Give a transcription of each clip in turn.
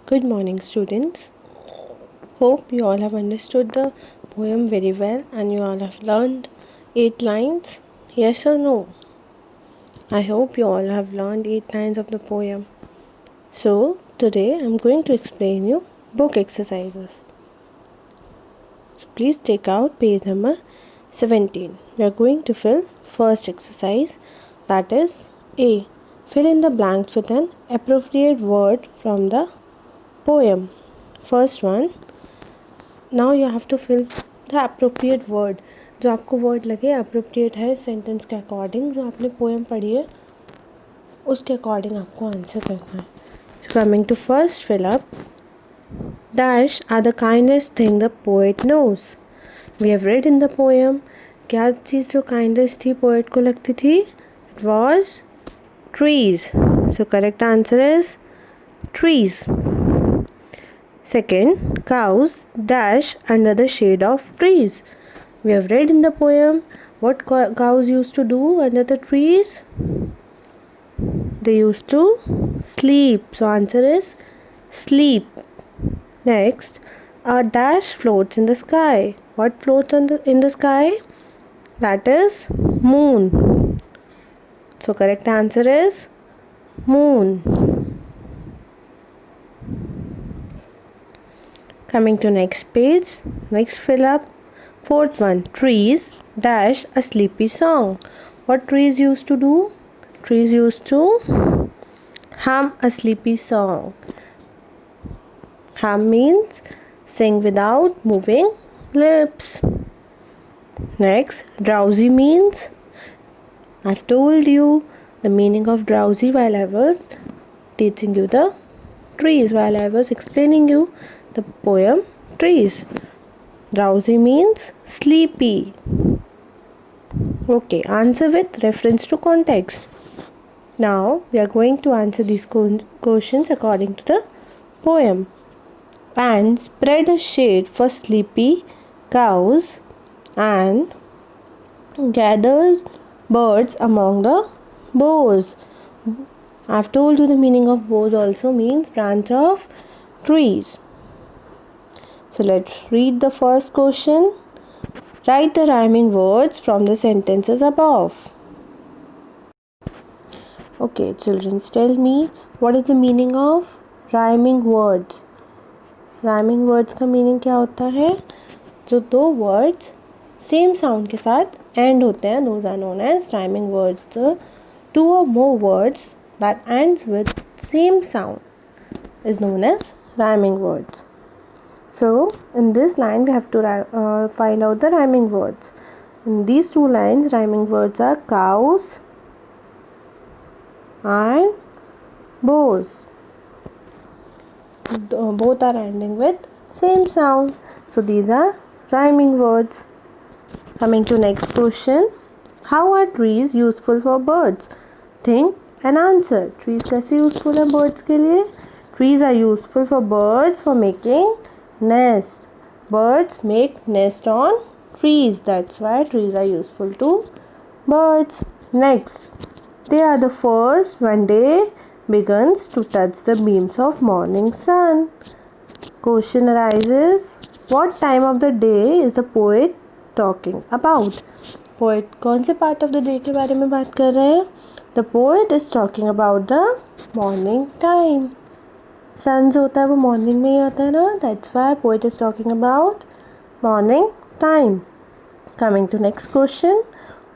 Good morning, students. Hope you all have understood the poem very well and you all have learned 8 lines. Yes or no? I hope you all have learned 8 lines of the poem. So, today I am going to explain you book exercises. So, please take out page number 17. We are going to fill first exercise, that is A. Fill in the blanks with an appropriate word from the poem. First one, now you have to fill the appropriate word. जो आपको word लगे appropriate है sentence के according, जो आपने poem पढ़ी है उसके अकॉर्डिंग आपको आंसर करना है. Coming to first fill up. Dash are the kindest thing the poet knows. We have read in the poem. क्या चीज़ जो काइंडेस्ट थी पोएट को लगती थी? It was trees. So correct answer is trees. Second, cows dash under the shade of trees. We have read in the poem what cows used to do under the trees. They used to sleep. So answer is sleep. Next, a dash floats in the sky. What floats in the sky? That is moon. So correct answer is moon. Coming to next page, next fill up. Fourth one, trees dash a sleepy song. What trees used to do? Trees used to hum a sleepy song. Hum means sing without moving lips. Next, drowsy means, I've told you the meaning of drowsy while I was teaching you the trees, while I was explaining you the poem trees. Drowsy means sleepy. Okay, answer with reference to context. Now we are going to answer these questions according to the poem. Pan spread a shade for sleepy cows and gathers birds among the boughs. I've told you the meaning of boughs also means branch of trees. So let's read the first question. Write the rhyming words from the sentences above. Okay, children, tell me what is the meaning of rhyming words. Rhyming words का meaning क्या होता है? जो दो words same sound के साथ end होते हैं, those are known as rhyming words. The two or more words that ends with same sound is known as rhyming words. So, in this line, we have to find out the rhyming words. In these two lines, rhyming words are cows and bows. Both are ending with same sound. So, these are rhyming words. Coming to next question. How are trees useful for birds? Think and answer. Trees कैसे useful हैं birds के लिए? Trees are useful for birds for making nest. Birds make nest on trees. That's why trees are useful to birds. Next, they are the first when day begins to touch the beams of morning sun. Question arises, what time of the day is the poet talking about? Poet कौन से part of the day के बारे में बात कर रहे हैं? The poet is talking about the morning time. सन जो होता है वो मॉर्निंग में ही आता है ना. That's why poet is talking about morning time. Coming to next question.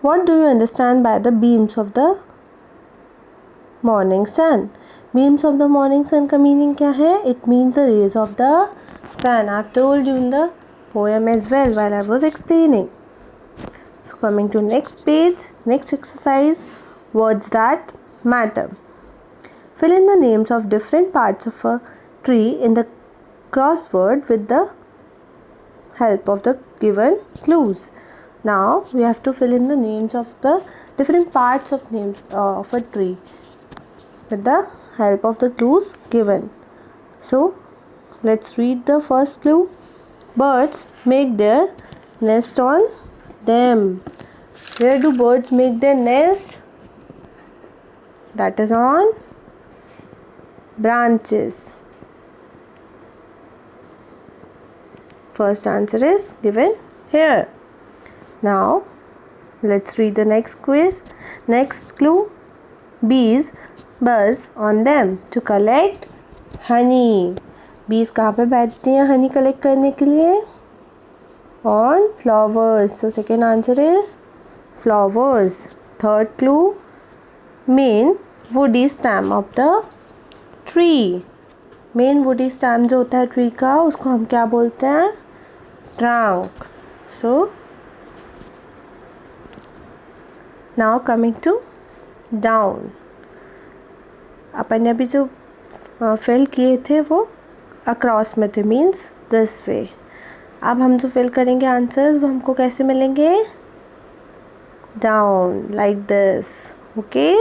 What do you understand by the beams of the morning sun? Beams of the morning sun का meaning क्या है? It means the rays of the sun. I have told you in the poem as well while I was explaining. So coming to next page, next exercise, words that matter. Fill in the names of different parts of a tree in the crossword with the help of the given clues. Now we have to fill in the names of the different parts of names of a tree with the help of the clues given. So let's read the first clue. Birds make their nest on them. Where do birds make their nest? That is on branches. First answer is given here. Now let's read the next quiz. Next clue. Bees buzz on them to collect honey. Bees कहाँ पे बैठती हैं honey collect करने के लिए? On flowers. So second answer is flowers. Third clue. Main woody stem of the tree. Main woody stem जो होता है ट्री का उसको हम क्या बोलते हैं? Trunk. So now coming to down. अपन ने अभी जो फिल किए थे वो अक्रॉस में थे, मीन्स दिस वे. अब हम जो फिल करेंगे आंसर्स वो हमको कैसे मिलेंगे? Down, like this. Okay.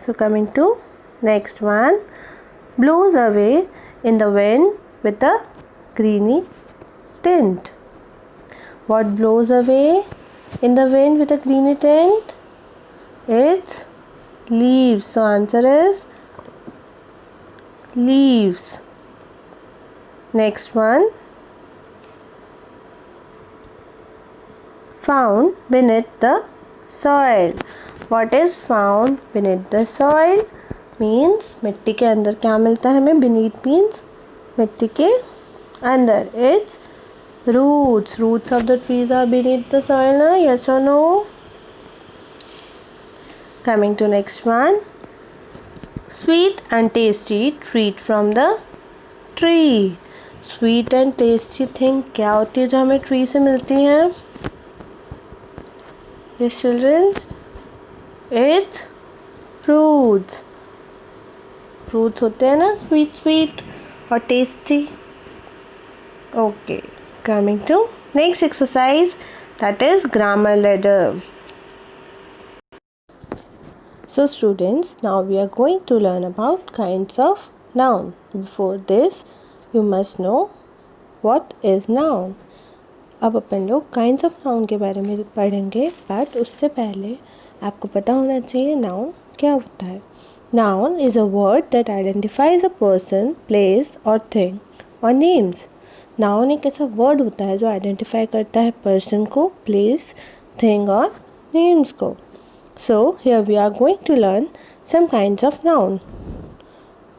So coming to next one. Blows away in the wind with a greeny tint. What blows away in the wind with a greeny tint? It's leaves. So answer is leaves. Next one. Found beneath the soil. What is found beneath the soil? Means मिट्टी के अंदर क्या मिलता है हमें? Beneath means मिट्टी के अंदर. It's roots. Roots of the trees are beneath the soil, na? Yes or no? Coming to next one. Sweet and tasty treat from the tree. Sweet and tasty thing क्या होती है जो हमें tree से मिलती हैं? Yes children, it's fruits. Fruits होते हैं ना sweet sweet और tasty. Okay, coming to next exercise, that is grammar ladder. So students, now we are going to learn about kinds of noun. Before this, you must know what is noun. अब अपन लोग kinds of noun के बारे में पढ़ेंगे, but उससे पहले आपको पता होना चाहिए नाउन क्या होता है. Noun is a word that identifies a person, place और थिंग और नेम्स. नाउन एक ऐसा वर्ड होता है जो आइडेंटिफाई करता है पर्सन को, प्लेस, थिंग और नेम्स को. So here we are going to learn some kinds of noun.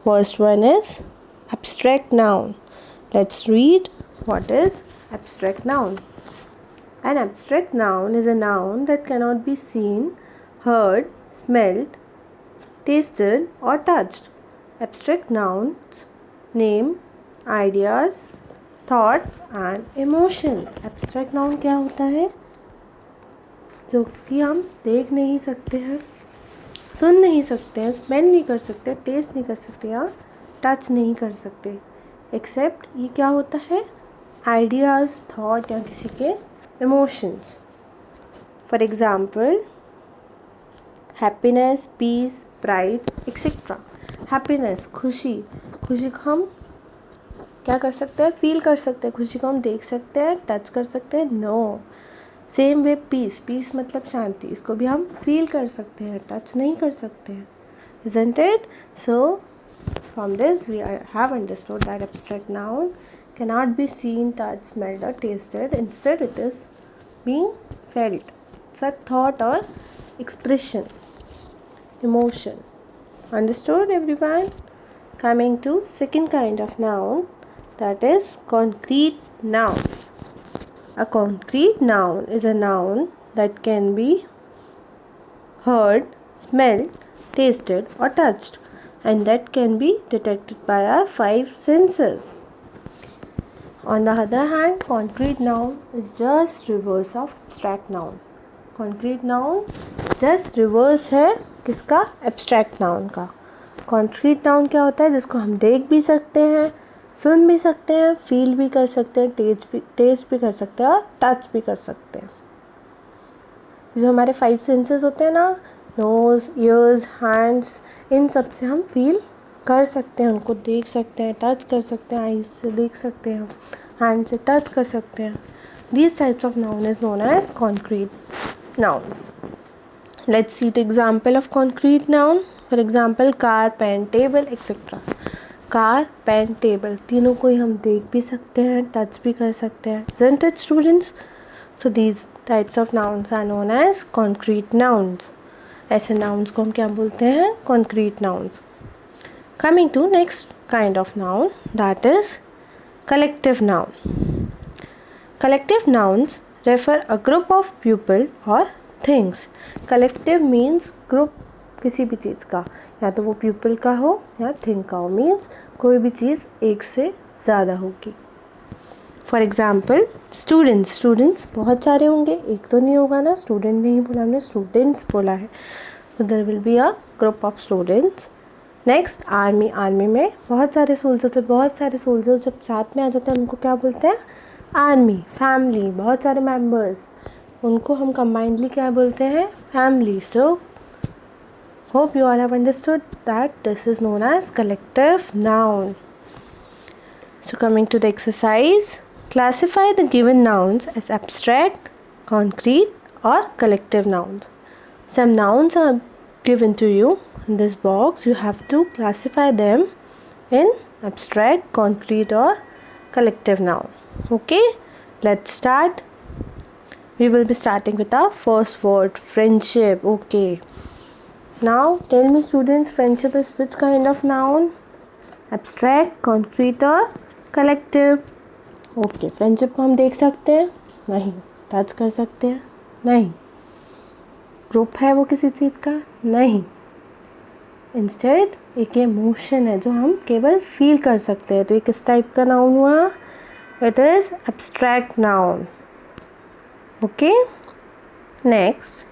First one is abstract noun. Let's read what is abstract noun. An abstract noun is a noun that cannot be seen, heard, smelled, tasted or touched. Abstract nouns name ideas, thoughts and emotions. Abstract noun क्या होता है? जो कि हम देख नहीं सकते हैं, सुन नहीं सकते हैं, स्मेल नहीं कर सकते, टेस्ट नहीं कर सकते या टच नहीं कर सकते. एक्सेप्ट ये क्या होता है? आइडियाज़, थॉट या किसी के emotions. For example happiness, peace, pride etcetera. Happiness खुशी. खुशी को हम क्या कर सकते हैं? फील कर सकते हैं. खुशी को हम देख सकते हैं, टच कर सकते हैं? No. Same way peace. Peace मतलब शांति. इसको भी हम फील कर सकते हैं, टच नहीं कर सकते हैं. Isn't it? So from this we have understood that abstract noun cannot be seen, touched, smelled or tasted. Instead it is being felt. It's a thought or expression, emotion. Understood everyone? Coming to second kind of noun, that is concrete noun. A concrete noun is a noun that can be heard, smelled, tasted or touched, and that can be detected by our 5 senses. On the other hand, concrete noun is just reverse of abstract noun. Concrete noun just reverse है किसका? abstract noun का. concrete noun क्या होता है? जिसको हम देख भी सकते हैं, सुन भी सकते हैं, फील भी कर सकते हैं, टेस्ट भी कर सकते हैं और टच भी कर सकते हैं. जो हमारे 5 सेंसेस होते हैं ना, नोज़, ईयर्स, हैंड्स, इन सब से हम फील कर सकते हैं, उनको देख सकते हैं, टच कर सकते हैं, आईज से देख सकते हैं, हैंड से टच कर सकते हैं. These types of noun is known as concrete noun. Let's see the example of concrete noun. For example car, pen, table etcetera. Car, pen, table, तीनों को ही हम देख भी सकते हैं, टच भी कर सकते हैं. Isn't it, students? So these types of nouns are known as concrete nouns. ऐसे nouns को हम क्या बोलते हैं? Concrete nouns. Coming to next kind of noun, that is collective noun. Collective nouns refer a group of people or things. Collective means group किसी भी चीज़ का, या तो वो पीपल का हो या थिंग का हो. मीन्स कोई भी चीज़ एक से ज़्यादा होगी. फॉर एग्ज़ाम्पल स्टूडेंट्स बहुत सारे होंगे, एक तो नहीं होगा ना. स्टूडेंट नहीं बोला हमने, स्टूडेंट्स बोला है. तो there will be a group of students. Next army में बहुत सारे सोल्जर्स होते हैं. बहुत सारे सोल्जर्स जब साथ में आ जाते हैं उनको क्या बोलते हैं? आर्मी. फैमिली, बहुत सारे मेंबर्स, उनको हम कंबाइंडली क्या बोलते हैं? Family. So hope you all have understood that this is known as collective noun. So coming to the exercise, classify the given nouns as abstract, concrete or collective nouns. Some nouns are given to you in this box. You have to classify them in abstract, concrete or collective noun. Okay, let's start. We will be starting with our first word, friendship. Okay. Now tell me students, friendship is which kind of noun? Abstract, concrete or collective? Okay, friendship को हम देख सकते हैं? नहीं. Touch कर सकते हैं? नहीं. ग्रुप है वो किसी चीज़ का? नहीं. इंस्टेड एक इमोशन है जो हम केवल फील कर सकते हैं. तो ये किस टाइप का नाउन हुआ? It is abstract noun. Okay. Next,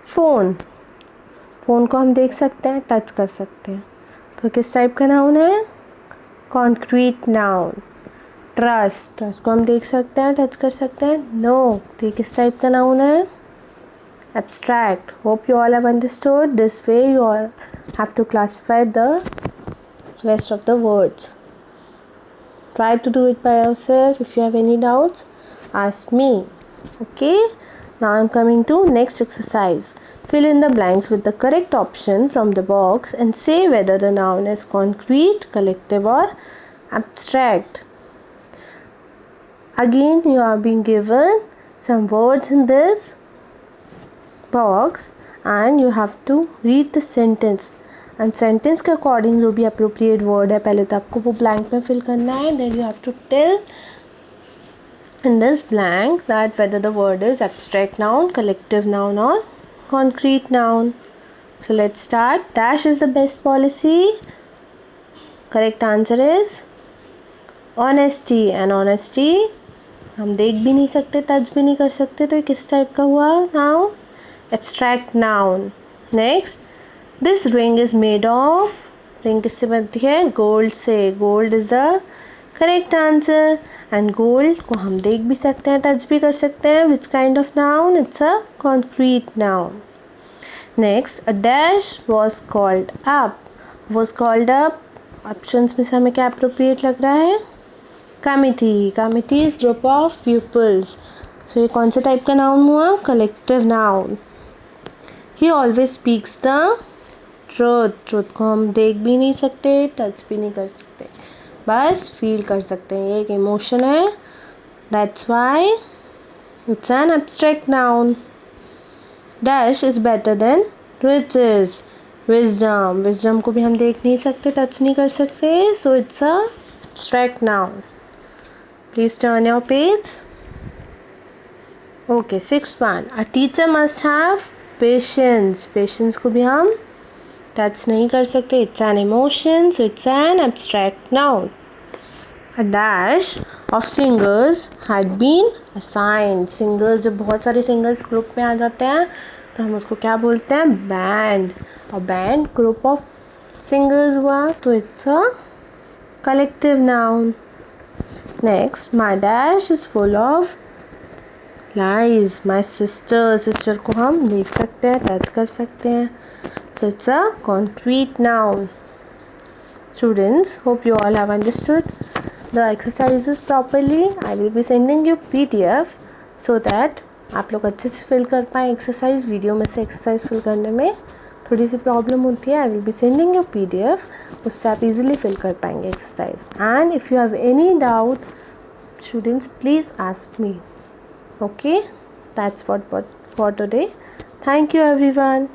phone को हम देख सकते हैं, टच कर सकते हैं. तो किस टाइप का नाउन है? Concrete noun. ट्रस्ट को हम देख सकते हैं, टच कर सकते हैं? नो. तो ये किस टाइप का नाउन है? Abstract. Hope you all have understood. This way you all have to classify the rest of the words. Try to do it by yourself. If you have any doubts, ask me. Okay. Now I'm coming to next exercise. Fill in the blanks with the correct option from the box and say whether the noun is concrete, collective or abstract. Again, you are being given some words in this box and you have to read the sentence. And sentence के according जो भी appropriate word है पहले तो आपको वो blank में fill करना है. Then you have to tell in this blank that whether the word is abstract noun, collective noun or concrete noun. So let's start. Dash is the best policy. Correct answer is honesty. And honesty हम देख भी नहीं सकते, touch भी नहीं कर सकते. तो ये किस टाइप का हुआ noun? Abstract noun. Next, this ring is made of. Ring किससे बनती है? गोल्ड से. Gold is the correct answer. And gold को हम देख भी सकते हैं, टच भी कर सकते हैं. Which kind of noun? It's a concrete noun. Next, a dash was called up. Was called up options में से हमें क्या अप्रोप्रिएट लग रहा है? Committee. Committee is group of peoples. So ये कौन सा टाइप का नाउन हुआ? Collective noun. He always speaks the truth. Truth को हम देख भी नहीं सकते, टच भी नहीं कर सकते, बस फील कर सकते हैं. ये एक इमोशन है. That's why it's an abstract noun. Dash is better than riches. Wisdom. Wisdom को भी हम देख नहीं सकते, टच नहीं कर सकते. So it's a abstract noun. Please turn your page. Okay, sixth one. A teacher must have patience. Patience को भी हम टच नहीं कर सकते. It's an emotion, so it's an abstract noun. A dash of singers had been assigned. Singers, जब बहुत सारे singers group में आ जाते हैं तो हम उसको क्या बोलते हैं? बैंड. और बैंड ग्रुप ऑफ सिंगर्स हुआ तो it's a collective noun. Next, my dash is full of lies. My sister को हम देख सकते हैं, टच कर सकते हैं. So it's a concrete noun. Students, hope you all have understood the exercises properly. I will be sending you PDF so that आप लोग अच्छे से फिल कर पाएँ एक्सरसाइज. वीडियो में से एक्सरसाइज फिल करने में थोड़ी सी प्रॉब्लम होती है. I will be sending you PDF. उससे आप इजीली फिल कर पाएंगे exercise. And if you have any doubt students, please ask me. Okay, that's what for today. Thank you everyone.